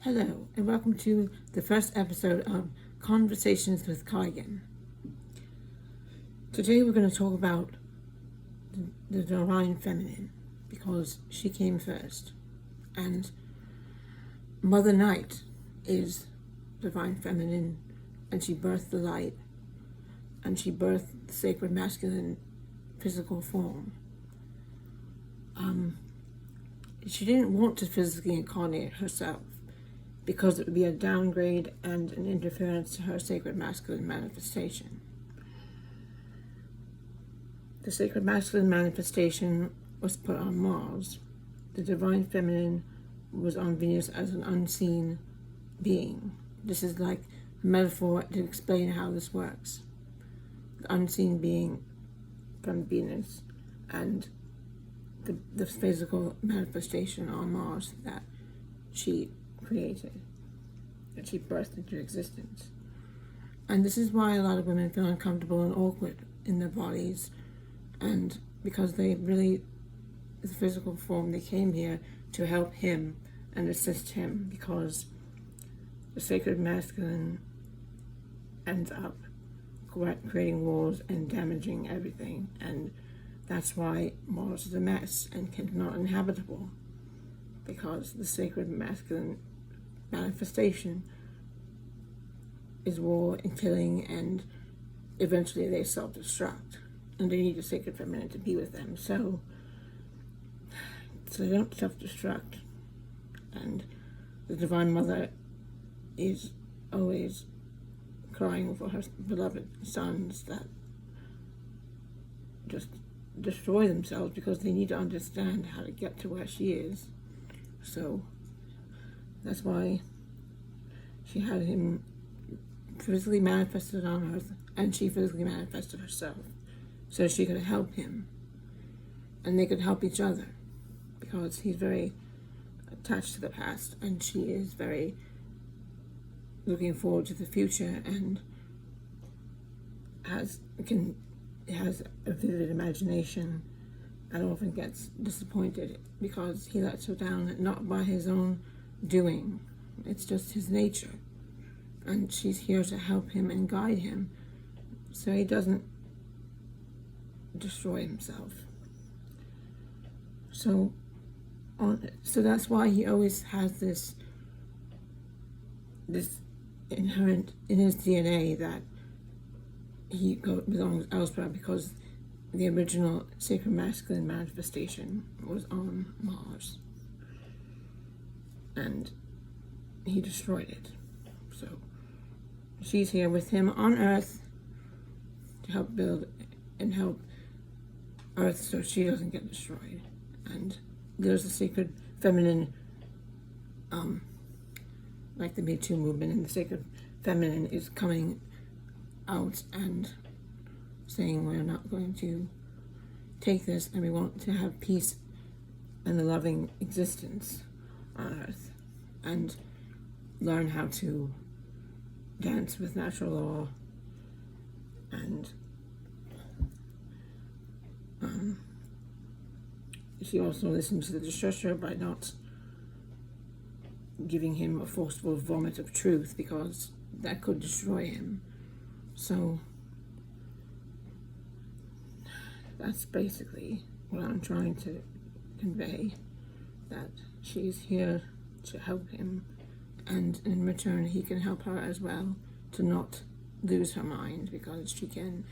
Hello, and welcome to the first episode of Conversations with Kigan. Today we're going to talk about the Divine Feminine, because she came first. And Mother Night is Divine Feminine, and she birthed the light, and she birthed the sacred masculine physical form. She didn't want to physically incarnate herself, because it would be a downgrade and an interference to her sacred masculine manifestation. The sacred masculine manifestation was put on Mars. The divine feminine was on Venus as an unseen being. This is like a metaphor to explain how this works. The unseen being from Venus and the physical manifestation on Mars that she created, that she birthed into existence. And this is why a lot of women feel uncomfortable and awkward in their bodies, and because the physical form, they came here to help him and assist him, because the sacred masculine ends up creating wars and damaging everything, and that's why Mars is a mess and not inhabitable, because the sacred masculine manifestation is war and killing, and eventually they self-destruct, and they need a sacred feminine to be with them, so they don't self-destruct. And the Divine Mother is always crying for her beloved sons that just destroy themselves, because they need to understand how to get to where she is. So that's why she had him physically manifested on Earth, and she physically manifested herself, so she could help him, and they could help each other, because he's very attached to the past, and she is very looking forward to the future, and has a vivid imagination, and often gets disappointed because he lets her down, not by his own doing. It's just his nature, and she's here to help him and guide him so he doesn't destroy himself. So that's why he always has this inherent in his DNA that he belongs elsewhere, because the original sacred masculine manifestation was on Mars, and he destroyed it. So she's here with him on Earth to help build and help Earth so she doesn't get destroyed. And there's a sacred feminine, like the Me Too movement, and the sacred feminine is coming out and saying we're not going to take this, and we want to have peace and a loving existence on Earth, and learn how to dance with natural law, and she also listens to the distressor by not giving him a forceful vomit of truth, because that could destroy him. So that's basically what I'm trying to convey, that she's here to help him, and in return he can help her as well to not lose her mind, because she can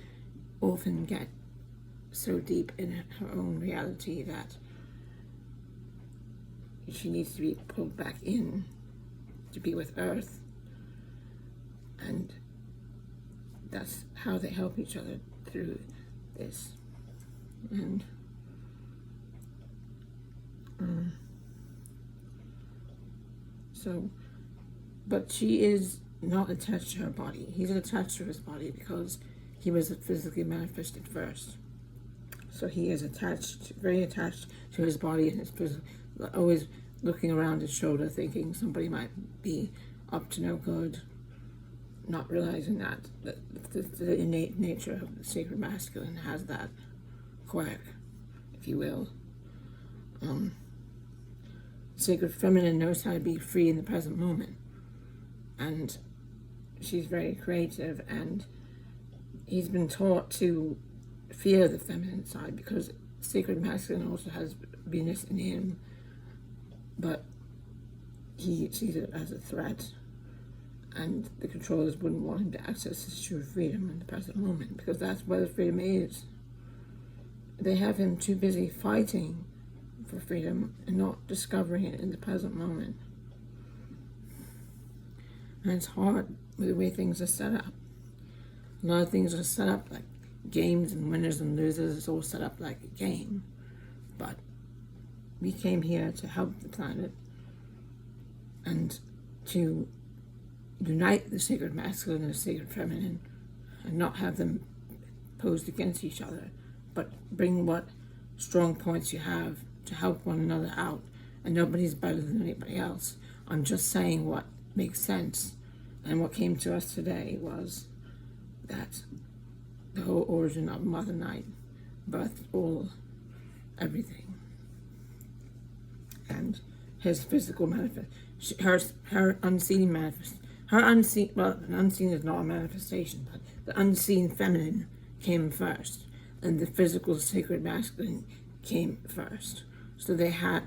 often get so deep in her own reality that she needs to be pulled back in to be with Earth, and that's how they help each other through this. And but she is not attached to her body. He's attached to his body because he was physically manifested first. So he is attached, very attached to his body, and his physical, always looking around his shoulder, thinking somebody might be up to no good, not realizing that the innate nature of the sacred masculine has that quirk, if you will. sacred feminine knows how to be free in the present moment. And she's very creative, and he's been taught to fear the feminine side because sacred masculine also has Venus in him, but he sees it as a threat, and the controllers wouldn't want him to access his true freedom in the present moment because that's where the freedom is. They have him too busy fighting for freedom and not discovering it in the present moment. And it's hard with the way things are set up. A lot of things are set up like games and winners and losers. It's all set up like a game. But we came here to help the planet and to unite the sacred masculine and the sacred feminine and not have them posed against each other, but bring what strong points you have to help one another out. And nobody's better than anybody else. I'm just saying what makes sense. And what came to us today was that the whole origin of Mother Night birthed everything. And his physical manifest, her unseen manifest, an unseen is not a manifestation, but the unseen feminine came first, and the physical sacred masculine came first. So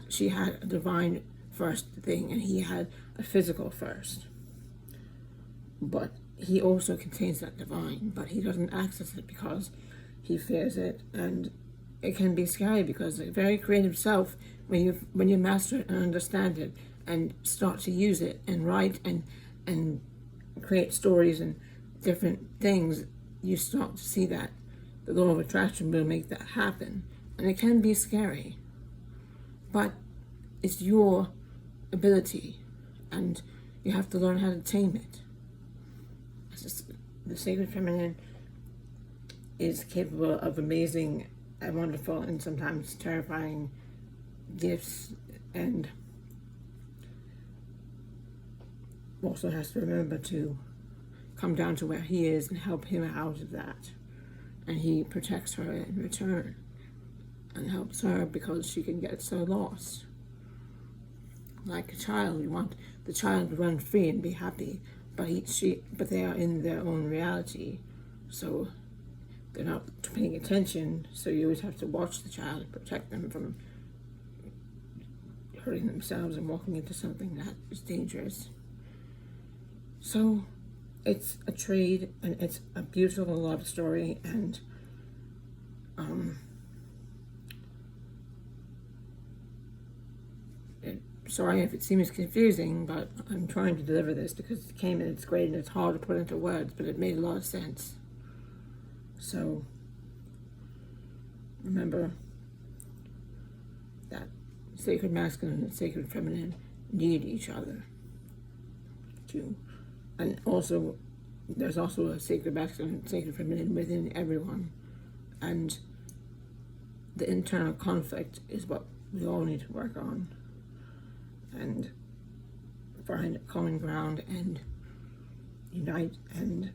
she had a divine first thing, and he had a physical first. But he also contains that divine, but he doesn't access it because he fears it, and it can be scary because a very creative self, when you master it and understand it and start to use it and write and create stories and different things, you start to see that the law of attraction will make that happen, and it can be scary, but it's your ability, and you have to learn how to tame it. The sacred feminine is capable of amazing and wonderful and sometimes terrifying gifts, and also has to remember to come down to where he is and help him out of that. And he protects her in return and helps her because she can get so lost. Like a child, you want the child to run free and be happy, but they are in their own reality, so they're not paying attention. So you always have to watch the child and protect them from hurting themselves and walking into something that is dangerous. So it's a trade, and it's a beautiful love story, and sorry if it seems confusing, but I'm trying to deliver this because it came and it's great and it's hard to put into words, but it made a lot of sense. So remember that sacred masculine and sacred feminine need each other too. And also, there's also a sacred masculine and sacred feminine within everyone. And the internal conflict is what we all need to work on and find common ground and unite and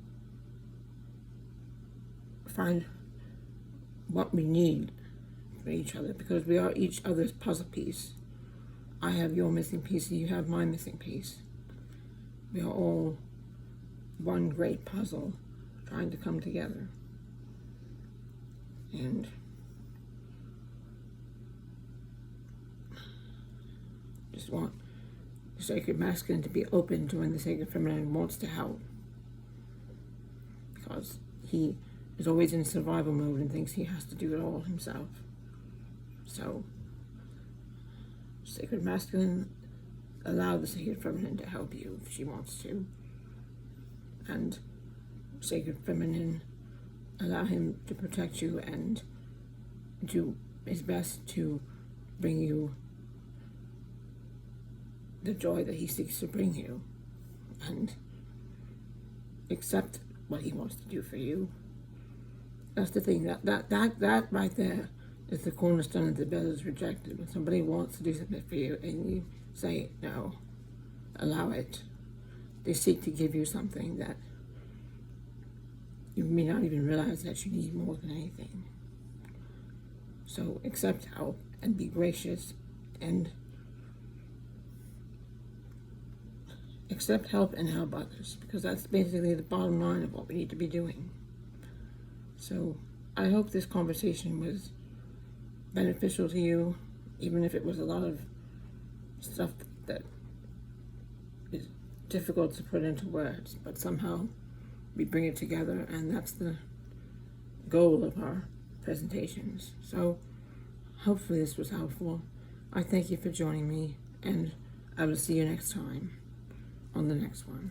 find what we need for each other, because we are each other's puzzle piece. I have your missing piece and you have my missing piece. We are all one great puzzle trying to come together. And just want the sacred masculine to be open to when the sacred feminine wants to help, because he is always in survival mode and thinks he has to do it all himself. So sacred masculine, allow the sacred feminine to help you if she wants to, and sacred feminine, allow him to protect you and do his best to bring you the joy that he seeks to bring you, and accept what he wants to do for you. That's the thing, that right there is the cornerstone of the builder's rejected. When somebody wants to do something for you and you say no, allow it, they seek to give you something that you may not even realize that you need more than anything. So accept help and be gracious and accept help and help others, because that's basically the bottom line of what we need to be doing. So I hope this conversation was beneficial to you, even if it was a lot of stuff that is difficult to put into words, but somehow we bring it together, and that's the goal of our presentations. So hopefully this was helpful. I thank you for joining me, and I will see you next time on the next one.